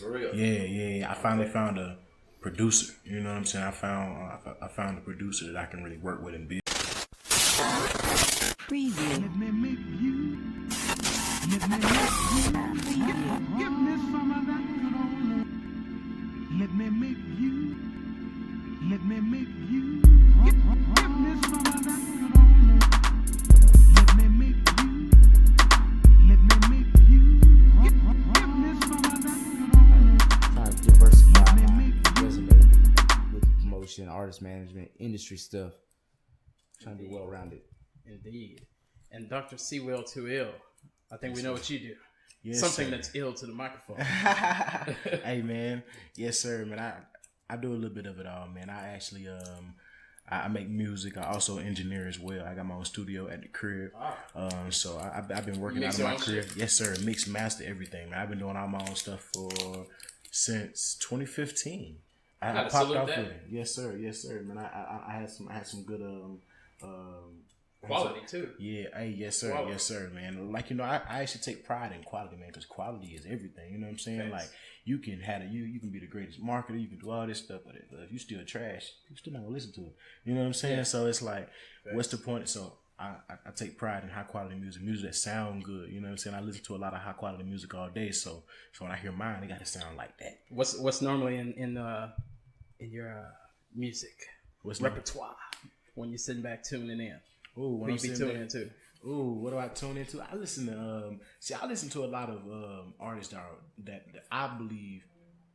for real. Yeah. I finally found a producer. You know what I'm saying? I found a producer that I can really work with and build. Preview. Let me make you. Let me make you. Give me some of that good old love. Let me make you. Let me make you. Give me some of that good old love. Let me make you. Let me make you. Give me some of that good old love. Trying to diversify my resume with promotion, artist management, industry stuff. Trying to be well rounded. Indeed. And Dr. Cwilltooill, I think we know what you do. Yes, something sir. that's ill to the microphone. Hey man, yes sir, man. I do a little bit of it all, man. I actually I make music. I also engineer as well. I got my own studio at the crib. So I've been working out of my crib. Yes sir, mix, master, everything, man. I've been doing all my own stuff since 2015. I popped off with it. Yes sir, man. I had some good quality too. Yeah, hey, yes sir, quality. Yes sir, man. Like, you know, I actually take pride in quality, man, because quality is everything. You know what I'm saying? Thanks. Like, you can you can be the greatest marketer, you can do all this stuff, but if you still trash, people still not gonna listen to it. You know what I'm saying? Yeah. So it's like, what's the point? So I take pride in high quality music that sound good. You know what I'm saying? I listen to a lot of high quality music all day, so when I hear mine, it gotta sound like that. What's normally in your music repertoire when you're sitting back tuning in? Ooh, what do you be tuning into? Ooh, what do I tune into? I listen to I listen to a lot of artists that I believe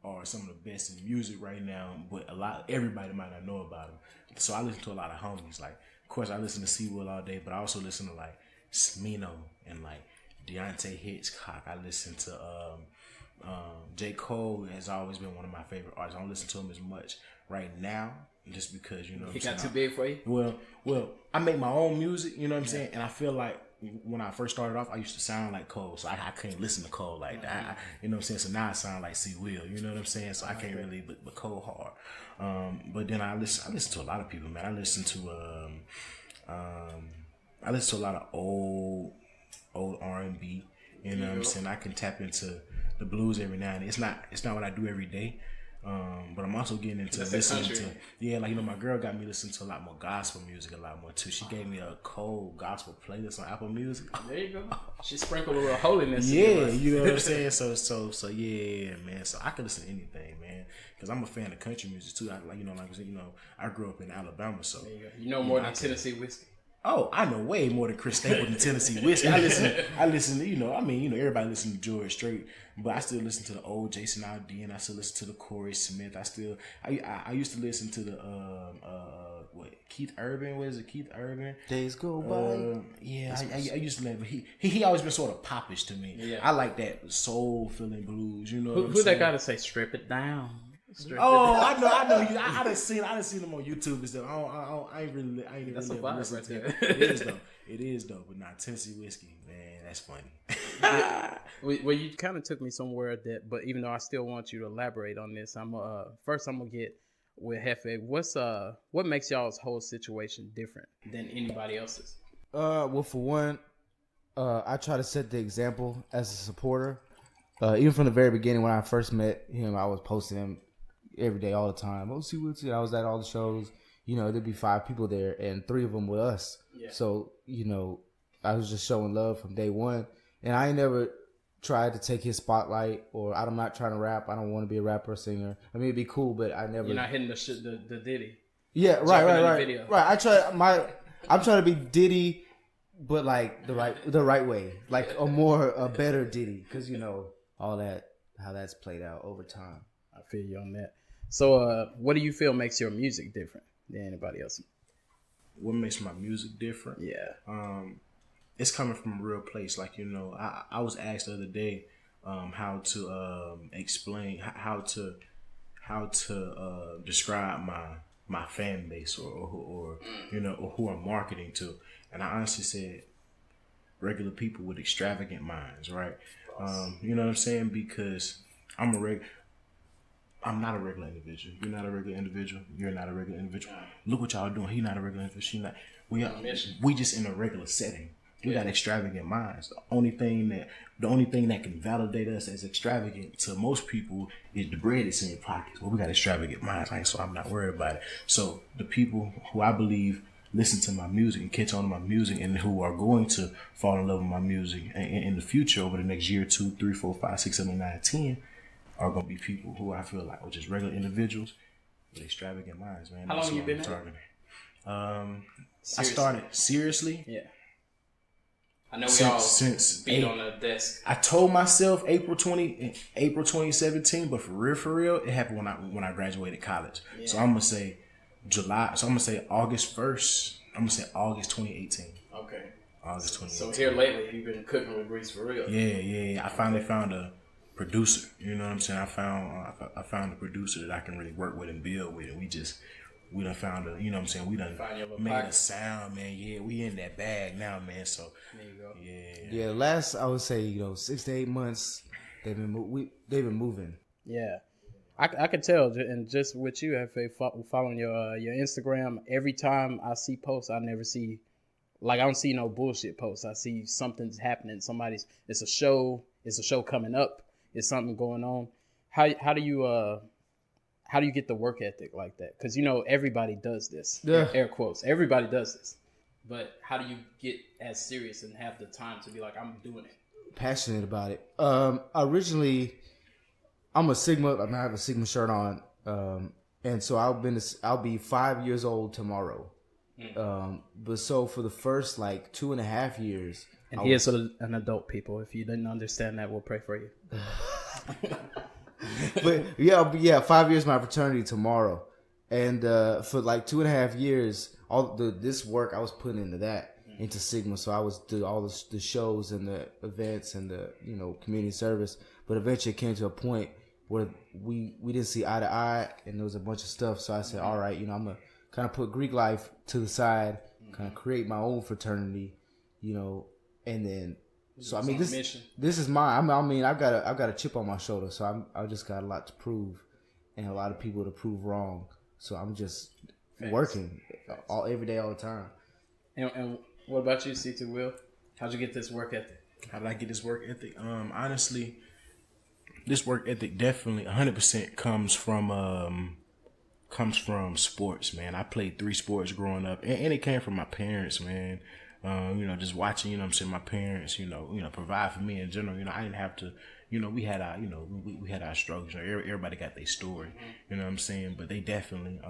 are some of the best in music right now, but everybody might not know about them. So I listen to a lot of homies. Like, of course, I listen to Cwilltooill all day, but I also listen to like Smino and like Deontay Hitchcock. I listen to J. Cole has always been one of my favorite artists. I don't listen to him as much right now, just because, you know, he got too big for you. Well, I make my own music, you know what I'm saying, and I feel like when I first started off, I used to sound like Cole, so I couldn't listen to Cole like that. You know what I'm saying? So now I sound like Cwilltooill, you know what I'm saying? So I can't really, but Cole hard. But then I listen to a lot of people, man. I listen to a lot of old R&B. You know what I'm saying? I can tap into the blues every now and then. It's not what I do every day. But I'm also getting into listening to, like, you know, my girl got me listening to a lot more gospel music, a lot more too. She gave me a cold gospel playlist on Apple Music. There you go. She sprinkled a little holiness. Yeah, you know what I'm saying. So yeah, man. So I can listen to anything, man, because I'm a fan of country music too. I I grew up in Alabama, so you know more than Tennessee whiskey. Oh, I know way more than Chris Stapleton and Tennessee whiskey. I listen to, everybody listen to George Strait, but I still listen to the old Jason Aldean. I still listen to the Corey Smith. I used to listen to the Keith Urban. What is it? Keith Urban. Days Go By. I used to listen, but he always been sort of popish to me. Yeah. I like that soul feeling blues. You know who that guy to say strip it down? I know. I done seen them on YouTube and stuff. I ain't really that's really a vibe listen right to there. It is though, but not Tennessee whiskey, man. That's funny. Well, you kind of took me somewhere but even though I still want you to elaborate on this, I'm gonna get with Jefe. What makes y'all's whole situation different than anybody else's? Well, for one, I try to set the example as a supporter. Even from the very beginning, when I first met him, I was posting him every day, all the time. Oh, see what's it? I was at all the shows. You know, there'd be 5 people there, and 3 of them were us. Yeah. So, you know, I was just showing love from day one, and I ain't never tried to take his spotlight, or I'm not trying to rap. I don't want to be a rapper or singer. I mean, it'd be cool, but I never. You're not hitting the Diddy. Yeah, right. I'm trying to be Diddy, but like the right way, like a better Diddy, because you know all that how that's played out over time. I feel you on that. So, what do you feel makes your music different than anybody else? What makes my music different? Yeah. It's coming from a real place. Like, you know, I was asked the other day how to explain how to describe my fan base or you know, or who I'm marketing to, and I honestly said regular people with extravagant minds, right? You know what I'm saying? Because I'm not a regular individual. You're not a regular individual. You're not a regular individual. Look what y'all doing. He's not a regular individual. She not. We just in a regular setting. We got extravagant minds. The only thing that can validate us as extravagant to most people is the bread that's in your pockets. Well, we got extravagant minds, right? So I'm not worried about it. So the people who I believe listen to my music and catch on to my music and who are going to fall in love with my music in the future over the next year, 2, 3, 4, 5, 6, 7, 8, 9, 10 are going to be people who I feel like are just regular individuals with extravagant minds, man. How long you been targeting? I started seriously. Yeah. I know we all beat on the desk. I told myself April 2017, but for real, it happened when I graduated college. Yeah. So I'm gonna say July. So I'm gonna say August 1st. I'm gonna say August 2018. Okay. August 2018. So here lately, you've been cooking with grease for real. Yeah. I finally found a producer. You know what I'm saying? I found a producer that I can really work with and build with, and we done found a, you know what I'm saying? We done made a sound, man. Yeah, we in that bag now, man. So there you go. Yeah. Last, I would say, 6 to 8 months, they've been moving. Yeah. I can tell, and just with you, Jefe, following your Instagram, every time I see posts, I never see, like, I don't see no bullshit posts. I see something's happening. It's a show coming up. It's something going on. How do you get the work ethic like that? Because, everybody does this. Yeah. Air quotes. Everybody does this. But how do you get as serious and have the time to be like, I'm doing it? Passionate about it. Originally, I'm a Sigma. I have a Sigma shirt on. And so I'll be 5 years old tomorrow. But so for the first 2.5 years. And he is an adult, people. If you didn't understand that, we'll pray for you. But yeah, 5 years my fraternity tomorrow, and for 2.5 years, this work I was putting into Sigma. So I was do all the shows and the events and the community service. But eventually it came to a point where we didn't see eye to eye, and there was a bunch of stuff. So I said, all right, I'm gonna kind of put Greek life to the side, kind of create my own fraternity, and then. So I mean, this is mine. I mean, I've got a chip on my shoulder, so I just got a lot to prove, and a lot of people to prove wrong. So I'm just working every day, all the time. And what about you, Cwilltooill? How'd you get this work ethic? How did I get this work ethic? Honestly, this work ethic definitely 100% comes from sports, man. I played 3 sports growing up, and it came from my parents, man. Just watching, my parents, provide for me in general. I didn't have to, we had our, we had our struggles. Everybody got their story, you know what I'm saying? But they definitely,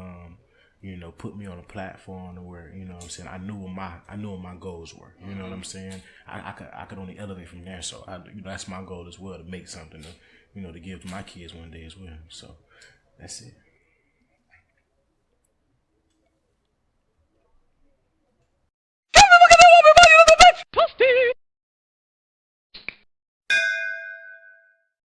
put me on a platform where, I knew what my goals were. You know what I'm saying? I could only elevate from there. So that's my goal as well, to make something to give to my kids one day as well. So that's it.